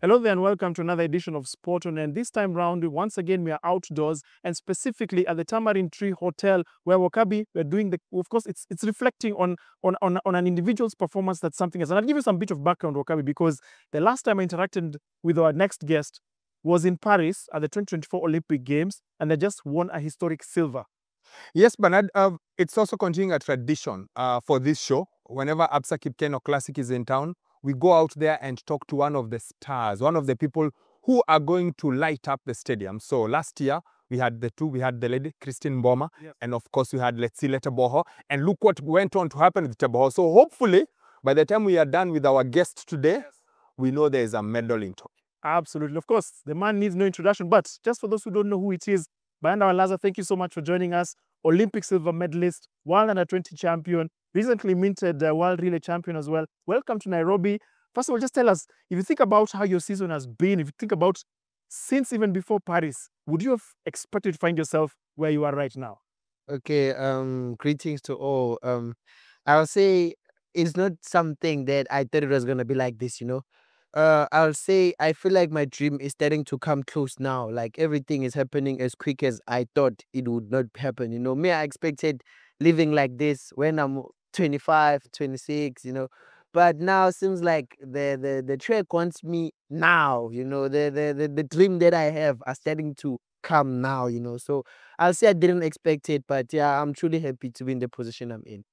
Hello there and welcome to another edition of Sport On. And this time round, once again, we are outdoors and specifically at the Tamarind Tree Hotel where Wakabi, we're doing the, of course, it's reflecting on an individual's performance. That's something else. And I'll give you some bit of background, Wakabi, because the last time I interacted with our next guest was in Paris at the 2024 Olympic Games, and they just won a historic silver. Yes, Bernard, it's also continuing a tradition for this show. Whenever Absa Kipkeino Classic is in town, we go out there and talk to one of the stars, one of the people who are going to light up the stadium. So last year, we had the lady, Christine Boma, Yes. and of course we had Let's See Leteboho, and look what went on to happen with Teboho. So hopefully, by the time we are done with our guest today, we know there is a medal in tow. Absolutely. Of course, the man needs no introduction, but just for those who don't know who it is, Bayanda Walaza, thank you so much for joining us. Olympic silver medalist, World Under-20 champion, recently minted World Relay champion as well. Welcome to Nairobi. First of all, just tell us, if you think about how your season has been, if you think about since even before Paris, would you have expected to find yourself where you are right now? Okay, greetings to all. I'll say it's not something that I thought it was gonna be like this, you know. I'll say I feel like my dream is starting to come close now. Like everything is happening as quick as I thought it would not happen. You know, me, I expected living like this when I'm 25, 26, you know. But now seems like the track wants me now, you know, the dream that I have are starting to come now, you know. So I'll say I didn't expect it, but yeah, I'm truly happy to be in the position I'm in.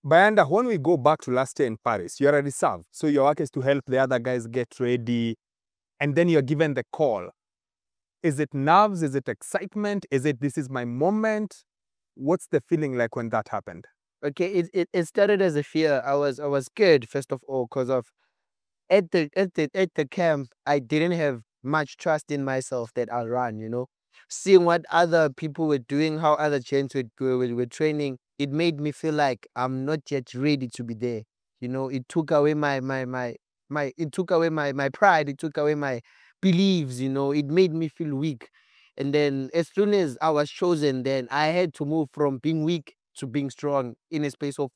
Bayanda, when we go back to last year in Paris, you're a reserve. So your work is to help the other guys get ready, and then you're given the call. Is it nerves? Is it excitement? Is it this is my moment? What's the feeling like when that happened? Okay, it started as a fear. I was scared first of all because of at the camp I didn't have much trust in myself that I'll run. You know, seeing what other people were doing, how other gents were training, it made me feel like I'm not yet ready to be there. You know, it took away it took away my pride. It took away my beliefs. You know, it made me feel weak. And then as soon as I was chosen, then I had to move from being weak to being strong in a space of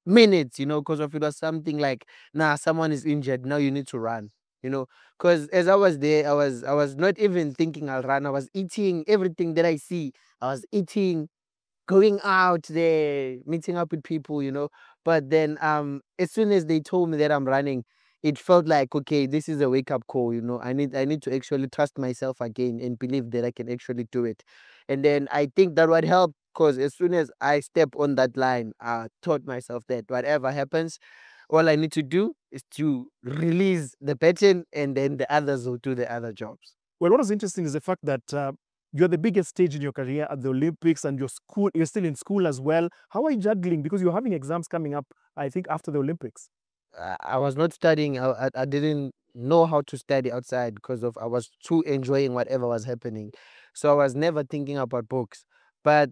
minutes, you know, because of it was something like, nah, someone is injured, now you need to run, you know. Because as I was there, I was not even thinking I'll run. I was eating everything that I see. I was eating, going out there, meeting up with people, you know. But then as soon as they told me that I'm running, it felt like, okay, this is a wake-up call, you know. I need to actually trust myself again and believe that I can actually do it. And then I think that would help because as soon as I step on that line, I taught myself that whatever happens, all I need to do is to release the pattern and then the others will do the other jobs. Well, what was interesting is the fact that you're the biggest stage in your career at the Olympics, and you're still in school as well. How are you juggling? Because you're having exams coming up, I think, after the Olympics. I was not studying. I didn't know how to study outside because of I was too enjoying whatever was happening. So I was never thinking about books. But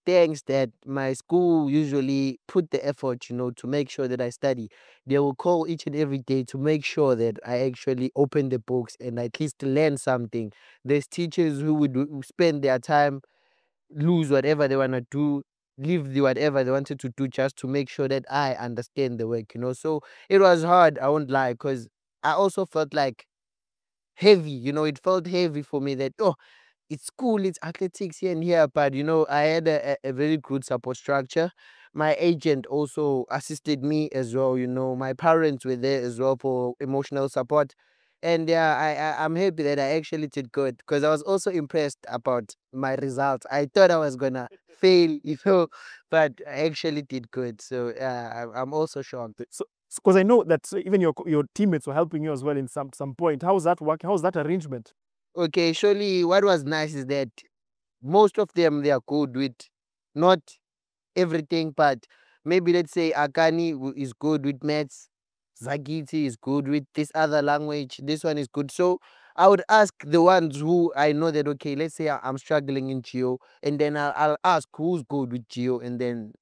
thanks that my school usually put the effort, you know, to make sure that I study. They will call each and every day to make sure that I actually open the books and at least learn something. There's teachers who would spend their time lose whatever they want to do, leave the whatever they wanted to do just to make sure that I understand the work, you know. So it was hard, I won't lie, because I also felt like heavy, you know, it felt heavy for me that, oh, it's cool, it's athletics here and here, but you know, I had a very good support structure. My agent also assisted me as well, you know, my parents were there as well for emotional support. And yeah, I'm happy that I actually did good because I was also impressed about my results. I thought I was gonna fail, you know, but I actually did good. So yeah, I'm also shocked. So, because I know that even your teammates were helping you as well in some point. How's that work? How's that arrangement? Okay, surely what was nice is that most of them they are good with not everything, but maybe let's say Akani is good with maths, Zagiti is good with this other language, this one is good. So I would ask the ones who I know that, okay, let's say I'm struggling in Geo, and then I'll ask who's good with Geo, and then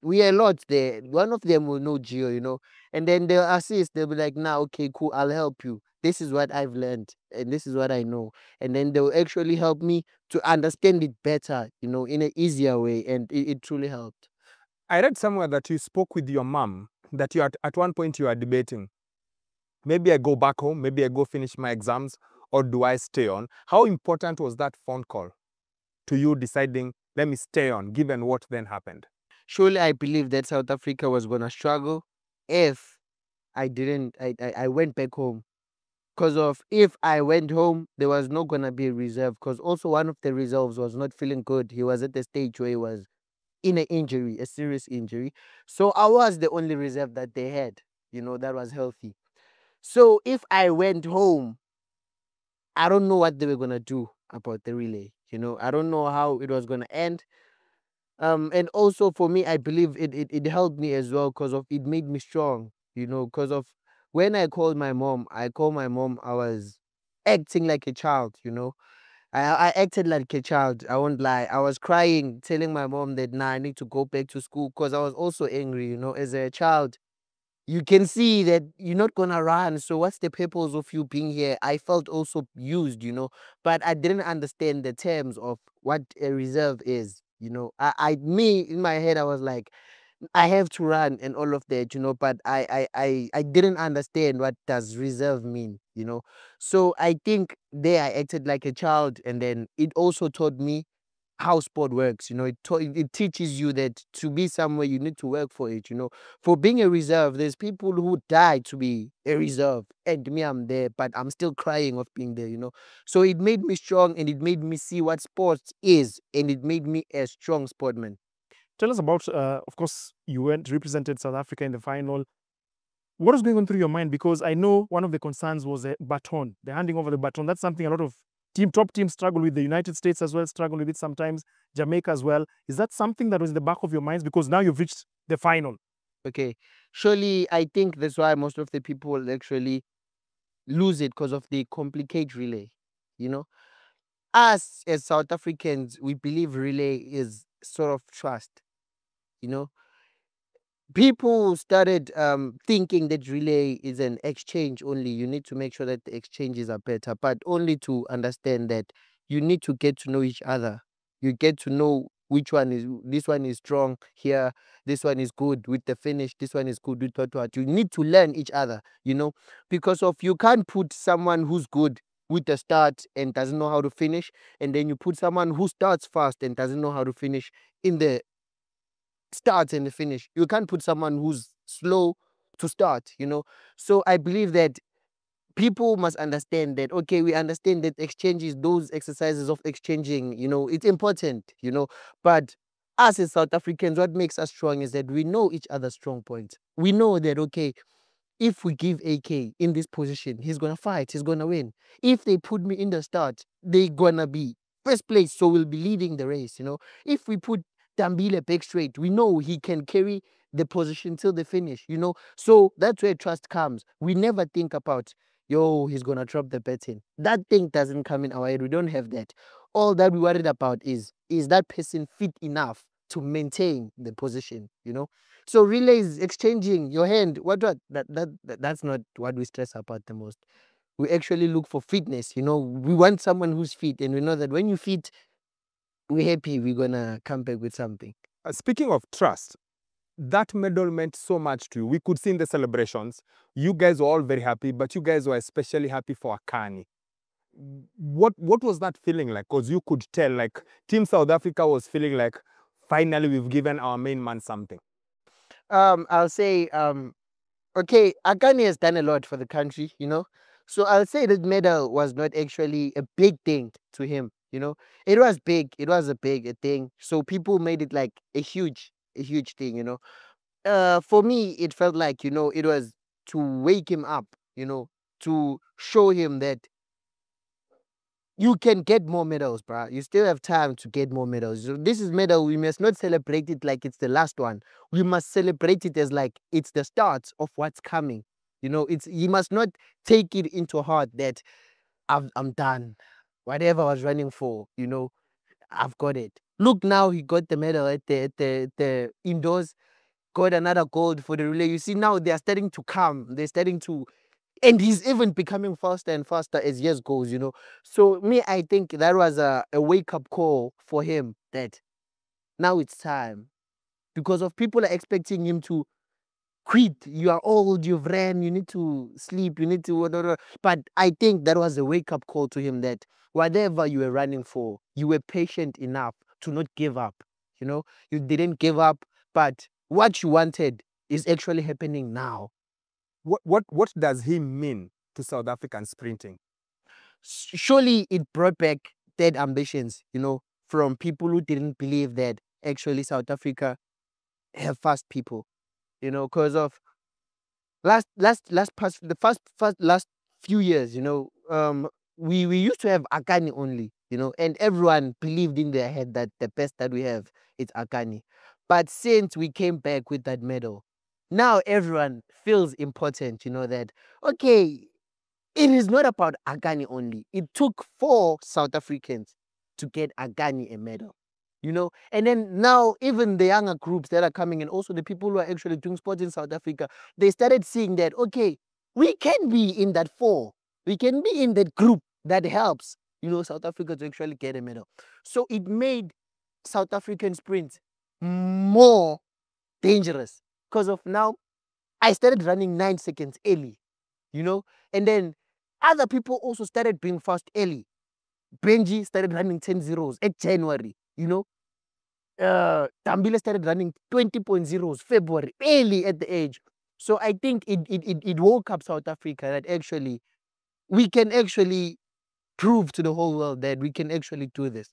we are a lot there. One of them will know Geo, you know, and then they'll assist. They'll be like, nah, okay, cool, I'll help you. This is what I've learned, and this is what I know. And then they'll actually help me to understand it better, you know, in an easier way. And it truly helped. I read somewhere that you spoke with your mom, that you at one point you are debating. maybe I go back home, maybe I go finish my exams, or do I stay on? How important was that phone call to you deciding, let me stay on, given what then happened? Surely I believe that South Africa was gonna struggle if I didn't I went back home. Because of if I went home, there was not gonna be a reserve. Because also one of the reserves was not feeling good. He was at the stage where he was in an injury, a serious injury. So I was the only reserve that they had, that was healthy. So if I went home, I don't know what they were gonna do about the relay. I don't know how it was gonna end. And also for me, I believe it helped me as well because of it made me strong. Because of when I called my mom, I was acting like a child. I acted like a child. I won't lie. I was crying, telling my mom that nah, I need to go back to school because I was also angry. As a child, you can see that you're not gonna run. So what's the purpose of you being here? I felt also used, but I didn't understand the terms of what a reserve is. Me in my head, I was like, I have to run and all of that, but I didn't understand what does reserve mean. So I think there I acted like a child, and then it also taught me how sport works. It teaches you that to be somewhere you need to work for it. For being a reserve, there's people who die to be a reserve, and me, I'm there, but I'm still crying of being there. So it made me strong, and it made me see what sports is, and it made me a strong sportsman. Tell us about, of course, you went represented South Africa in the final. What was going on through your mind? Because I know one of the concerns was a baton, the handing over the baton. That's something a lot of top teams struggle with. The United States as well struggle with it sometimes. Jamaica as well. Is that something that was in the back of your minds? Because now you've reached the final. Okay, surely I think that's why most of the people actually lose it because of the complicated relay. You know, us as South Africans, we believe relay is sort of trust. You know, people started thinking that relay is an exchange only. You need to make sure that the exchanges are better, but only to understand that you need to get to know each other. You get to know which one is this one is strong here, this one is good with the finish, this one is good with what. You need to learn each other, because of you can't put someone who's good with the start and doesn't know how to finish, and then you put someone who starts fast and doesn't know how to finish in the start and the finish. You can't put someone who's slow to start. So I believe that people must understand that, okay, we understand that exchanges, those exercises of exchanging, it's important. But us as South Africans, what makes us strong is that we know each other's strong points. We know that, okay, if we give AK in this position, he's gonna fight, he's gonna win. If they put me in the start, they gonna be first place, so we'll be leading the race. If we put Dambile back straight, we know he can carry the position till the finish. So that's where trust comes. We never think about, yo, he's gonna drop the baton. That thing doesn't come in our head. We don't have that. All that we worried about is that person fit enough to maintain the position. So relays, exchanging your hand, that's not what we stress about the most. We actually look for fitness. We want someone who's fit, and we know that when you fit, we're happy we're gonna come back with something. Speaking of trust, that medal meant so much to you. We could see in the celebrations, you guys were all very happy, but you guys were especially happy for Akani. What was that feeling like? Because you could tell, like, Team South Africa was feeling like, finally, we've given our main man something. I'll say, okay, Akani has done a lot for the country. So I'll say that medal was not actually a big thing to him. It was big. It was a big thing. So people made it like a huge thing. For me, it felt like, it was to wake him up, to show him that you can get more medals, bruh. You still have time to get more medals. So this is medal. We must not celebrate it like it's the last one. We must celebrate it as like it's the start of what's coming. You must not take it into heart that I'm done. Whatever I was running for, I've got it. Look, now he got the medal at the indoors, got another gold for the relay. You see, now they are starting to come. They're starting to, and he's even becoming faster and faster as years goes. So me, I think that was a wake-up call for him that now it's time, because of people are expecting him to quit. You are old, you've ran, you need to sleep, you need to whatever. But I think that was a wake-up call to him that whatever you were running for, you were patient enough to not give up. You know, you didn't give up, but what you wanted is actually happening now. What does he mean to South African sprinting? Surely it brought back dead ambitions, you know, from people who didn't believe that actually South Africa have fast people, you know, because of last few years, you know, we used to have Akani only, you know, and everyone believed in their head that the best that we have is Akani. But since we came back with that medal, now everyone feels important, you know, that okay, it is not about Agani only. It took 4 South Africans to get Agani a medal, you know. And then now, even the younger groups that are coming and also the people who are actually doing sports in South Africa, they started seeing that, okay, we can be in that 4. We can be in that group that helps, you know, South Africa to actually get a medal. So it made South African sprints more dangerous because of now I started running 9 seconds early, you know, and then other people also started being fast early. Benji started running 10 zeros at January, you know. Dambile started running 20.0s February, early at the age. So I think it woke up South Africa that actually we can actually prove to the whole world that we can actually do this.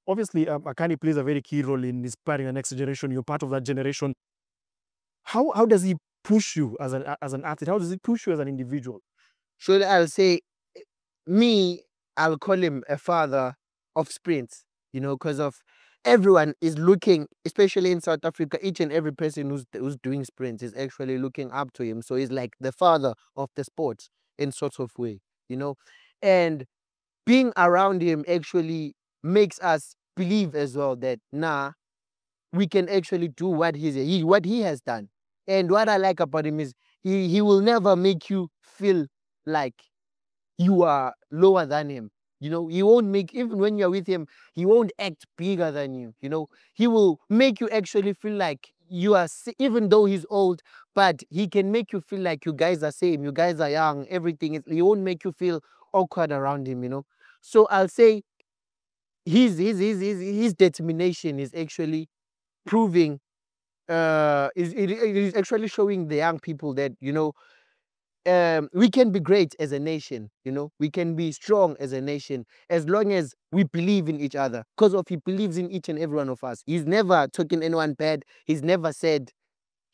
Obviously, Akani plays a very key role in inspiring the next generation. You're part of that generation. How does he push you as an athlete? How does he push you as an individual? So I'll say, me, I'll call him a father of sprints, you know, because of everyone is looking, especially in South Africa, each and every person who's doing sprints is actually looking up to him. So he's like the father of the sport in sort of way, you know. And being around him actually makes us believe as well that nah, we can actually do what what he has done. And what I like about him is he will never make you feel like you are lower than him. You know, he won't make, even when you're with him, he won't act bigger than you. You know, he will make you actually feel like you are, even though he's old, but he can make you feel like you guys are same, you guys are young, everything is, he won't make you feel awkward around him, you know. So I'll say his determination is actually proving, it is actually showing the young people that, you know, we can be great as a nation, you know, we can be strong as a nation as long as we believe in each other. Because of he believes in each and every one of us. He's never talking anyone bad. He's never said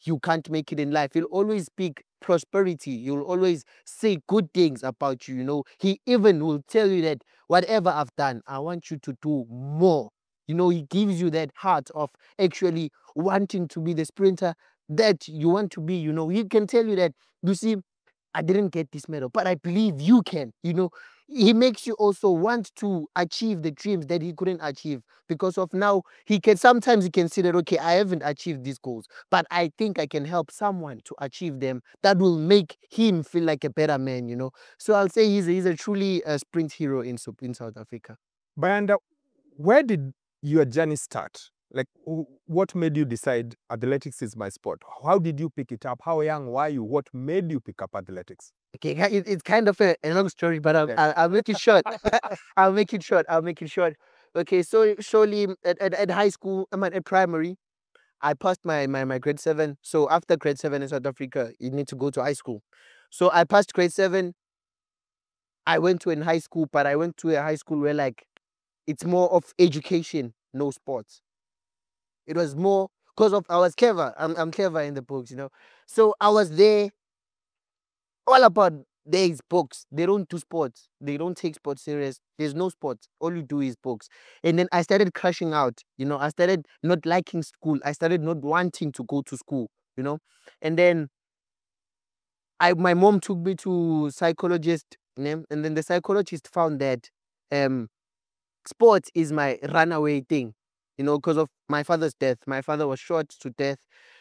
you can't make it in life. He'll always speak prosperity. He'll always say good things about you, you know. He even will tell you that whatever I've done, I want you to do more. You know, he gives you that heart of actually wanting to be the sprinter that you want to be, you know. He can tell you that, you see, I didn't get this medal, but I believe you can. You know, he makes you also want to achieve the dreams that he couldn't achieve because of now he can sometimes he can see that, okay, I haven't achieved these goals, but I think I can help someone to achieve them that will make him feel like a better man, you know. So I'll say he's a truly sprint hero in South Africa. Bayanda, where did your journey start? Like, what made you decide athletics is my sport? How did you pick it up? How young were you? What made you pick up athletics? Okay, it's kind of a long story, but I'll make it short. I'll make it short. I'll make it short. Okay, so surely at high school, I mean at primary, I passed my grade 7. So after grade 7 in South Africa, you need to go to high school. So I passed grade 7. I went to a high school, but I went to a high school where like it's more of education, no sports. It was more because of I was clever. I'm clever in the books, you know. So I was there all about these books. They don't do sports. They don't take sports serious. There's no sports. All you do is books. And then I started crashing out. You know, I started not liking school. I started not wanting to go to school, you know. And then my mom took me to psychologist, and then the psychologist found that sports is my runaway thing, you know, because of my father's death. My father was shot to death.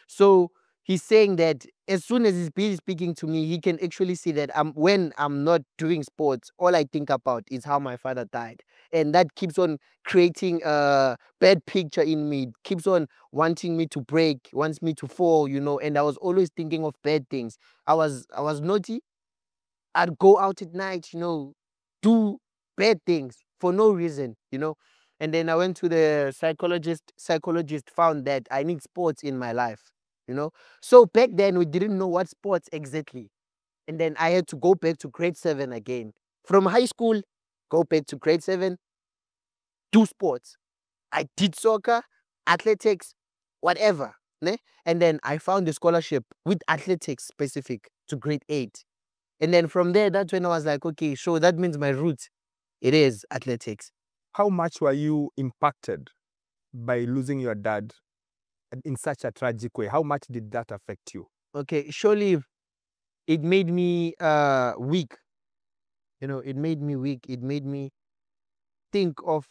So he's saying that as soon as he's busy speaking to me, he can actually see that when I'm not doing sports, all I think about is how my father died. And that keeps on creating a bad picture in me, keeps on wanting me to break, wants me to fall, you know, and I was always thinking of bad things. I was naughty. I'd go out at night, you know, do bad things for no reason, you know. And then I went to the psychologist. Psychologist found that I need sports in my life, you know. So back then we didn't know what sports exactly. And then I had to go back to grade 7 again. From high school, go back to grade 7, do sports. I did soccer, athletics, whatever. Ne? And then I found a scholarship with athletics specific to grade 8. And then from there, that's when I was like, okay, so that means my route, it is athletics. How much were you impacted by losing your dad in such a tragic way? How much did that affect you? Okay, surely it made me weak. You know, it made me weak. It made me think of,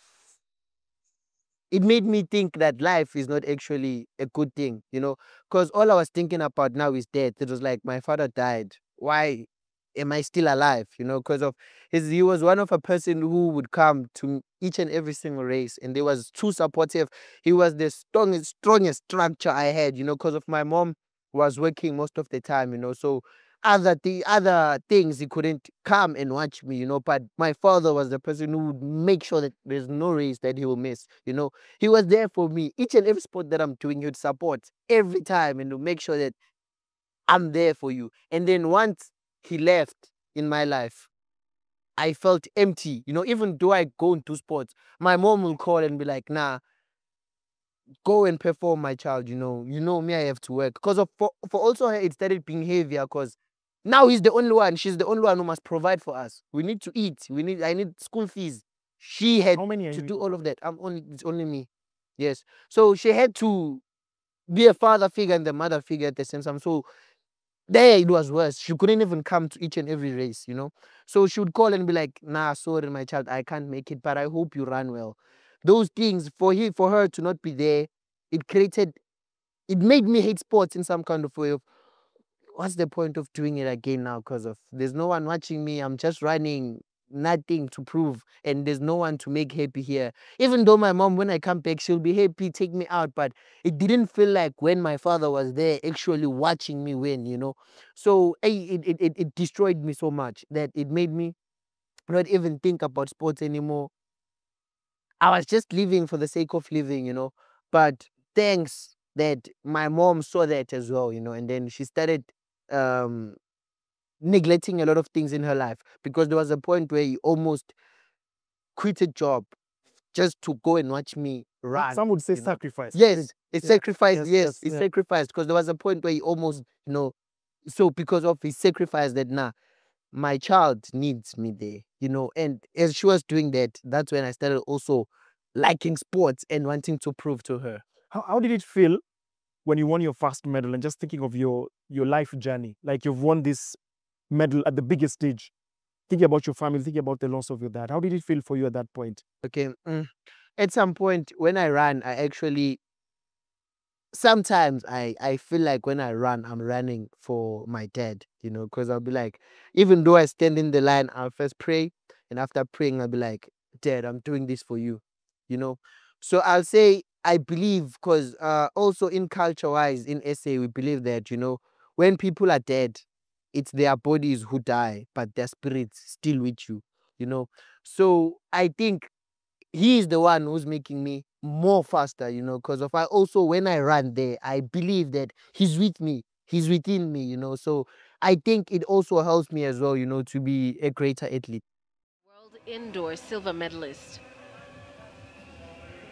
it made me think that life is not actually a good thing, you know, because all I was thinking about now is death. It was like my father died. Why am I still alive? You know, because of he was one of a person who would come to each and every single race, and they was too supportive. He was the strongest structure I had, you know, because of my mom was working most of the time, you know, so other things he couldn't come and watch me, you know, but my father was the person who would make sure that there's no race that he will miss, you know. He was there for me. Each and every sport that I'm doing, he would support every time and to make sure that I'm there for you. And then once he left in my life, I felt empty. You know, even though I go into sports, my mom will call and be like, nah, go and perform, my child, you know. You know me, I have to work. Because of for also her, it started being heavier because now he's the only one. She's the only one who must provide for us. We need to eat. I need school fees. She had How many are to you? do all of that. It's only me. Yes. So she had to be a father figure and the mother figure at the same time. So there it was worse. She couldn't even come to each and every race, you know. So she would call and be like, nah, sorry, my child, I can't make it, but I hope you run well. Those things for her to not be there, it made me hate sports in some kind of way of what's the point of doing it again now? Because of there's no one watching me. I'm just running, nothing to prove, and there's no one to make happy here. Even though my mom, when I come back, she'll be happy, take me out, but it didn't feel like when my father was there actually watching me win, you know. So it destroyed me so much that it made me not even think about sports anymore. I was just living for the sake of living, you know. But thanks that my mom saw that as well, you know, and then she started um neglecting a lot of things in her life because there was a point where he almost quit a job just to go and watch me run. Some would say you know. sacrifice. Yes, it's Yeah, sacrificed. Yes, it's yeah. sacrificed because there was a point where he almost, you know, so because of his sacrifice that nah, my child needs me there, you know. And as she was doing that, that's when I started also liking sports and wanting to prove to her. How did it feel when you won your first medal and just thinking of your life journey? Like you've won this medal at the biggest stage. Thinking about your family, thinking about the loss of your dad. How did it feel for you at that point? Okay. At some point when I ran, I actually sometimes I feel like when I run, I'm running for my dad, you know, because I'll be like, even though I stand in the line, I'll first pray, and after praying, I'll be like, Dad, I'm doing this for you, you know. So I'll say I believe because also in culture wise in SA we believe that, you know, when people are dead, it's their bodies who die, but their spirits still with you, you know. So I think he is the one who's making me more faster, you know, because of I also when I run there, I believe that he's with me, he's within me, you know. So I think it also helps me as well, you know, to be a greater athlete. World indoor silver medalist.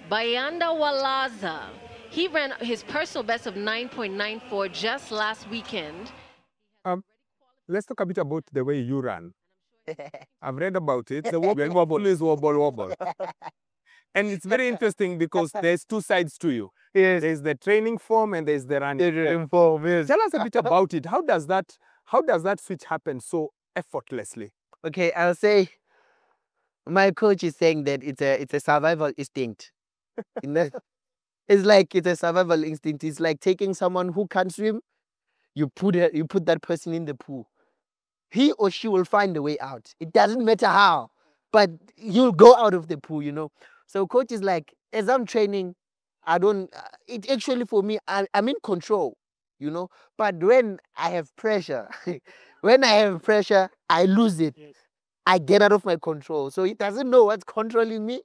Bayanda Walaza. He ran his personal best of 9.94 just last weekend. Um, let's talk a bit about the way you run. I've read about it. The wobble is wobble. And it's very interesting because there's two sides to you. Yes. There's the training form and there's the running form. Yes. Tell us a bit about it. How does that switch happen so effortlessly? Okay, I'll say my coach is saying that it's a survival instinct. You know? It's like it's a survival instinct. It's like taking someone who can't swim you put that person in the pool. He or she will find a way out. It doesn't matter how, but you'll go out of the pool, you know. So coach is like, as I'm training, I don't. It actually for me, I'm in control, you know. But when I have pressure, when I have pressure, I lose it. Yes. I get out of my control. So he doesn't know what's controlling me,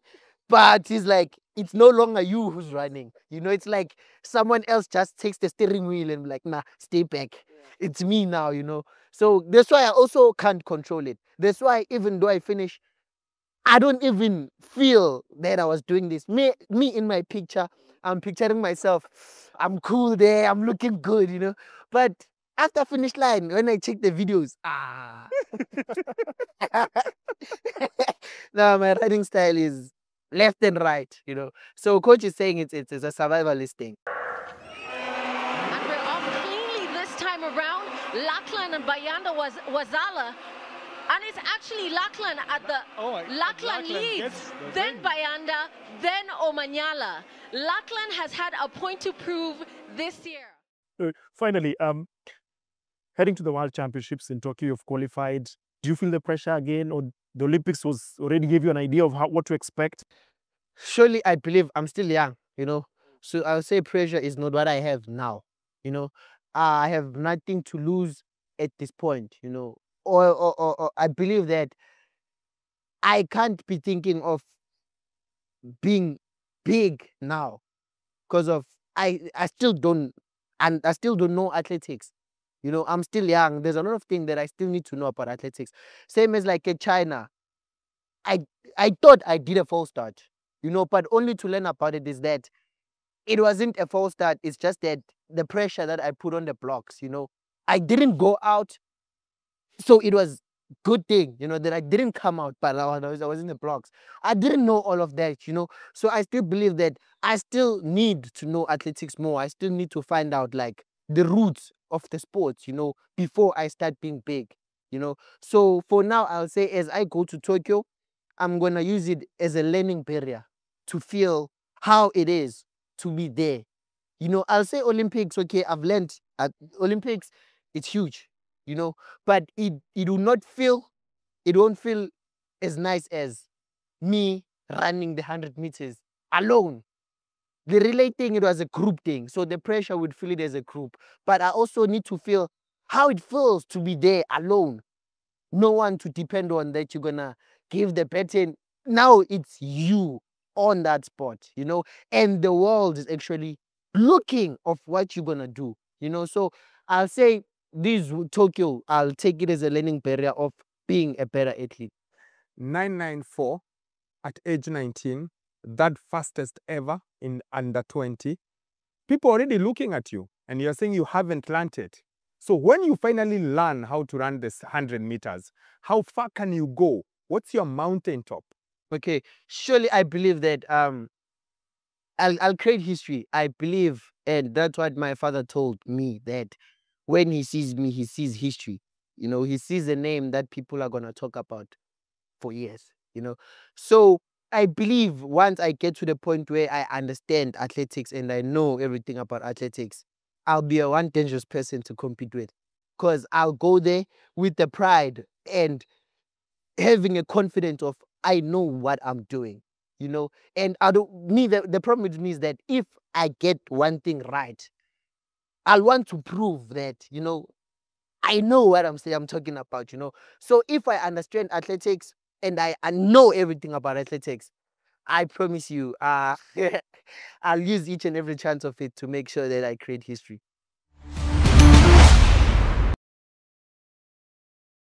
but he's like, it's no longer you who's running. You know, it's like someone else just takes the steering wheel and like, nah, stay back. Yeah. It's me now, you know. So that's why I also can't control it. That's why even though I finish, I don't even feel that I was doing this. Me in my picture, I'm picturing myself. I'm cool there. I'm looking good, you know. But after finish line, when I check the videos, no, my riding style is left and right, you know. So coach is saying it's a survivalist thing. And we're off cleanly this time around. Lachlan and Bayanda was Wazala. And it's actually Lachlan at the Lachlan leads, gets the then win. Bayanda, then Omanyala. Lachlan has had a point to prove this year. Finally, heading to the World Championships in Tokyo, you've qualified. Do you feel the pressure again, or the Olympics was already gave you an idea of what to expect? Surely I believe I'm still young, you know. So I'll say pressure is not what I have now, you know. I have nothing to lose at this point, you know. Or I believe that I can't be thinking of being big now because of I still don't, and I still don't know athletics. You know, I'm still young. There's a lot of things that I still need to know about athletics. Same as like in China. I I thought I did a false start, you know, but only to learn about it is that it wasn't a false start. It's just that the pressure that I put on the blocks, you know, I didn't go out. So it was good thing, you know, that I didn't come out, but I was in the blocks. I didn't know all of that, you know. So I still believe that I still need to know athletics more. I still need to find out like the roots of the sports, you know, before I start being big, you know. So for now, I'll say as I go to Tokyo, I'm gonna use it as a learning barrier to feel how it is to be there. You know, I'll say Olympics, okay, I've learned at Olympics, it's huge, you know, but it won't feel as nice as me running the 100 meters alone. The relay thing, it was a group thing, so the pressure would feel it as a group. But I also need to feel how it feels to be there alone. No one to depend on that you're gonna give the baton. Now it's you on that spot, you know, and the world is actually looking of what you're gonna do, you know. So I'll say this Tokyo, I'll take it as a learning barrier of being a better athlete. 994 at age 19, that fastest ever in under 20. People already looking at you and you're saying you haven't learned it. So when you finally learn how to run this 100 meters, how far can you go? What's your mountaintop? Okay, surely I believe that I'll create history. I believe, and that's what my father told me, that when he sees me, he sees history. You know, he sees a name that people are gonna talk about for years, you know. So I believe once I get to the point where I understand athletics and I know everything about athletics, I'll be a one dangerous person to compete with. Because I'll go there with the pride and having a confidence of I know what I'm doing, you know. And I don't me the problem with me is that if I get one thing right, I'll want to prove that, you know, I know what I'm saying, I'm talking about, you know. So if I understand athletics and I know everything about athletics, I promise you, I'll use each and every chance of it to make sure that I create history.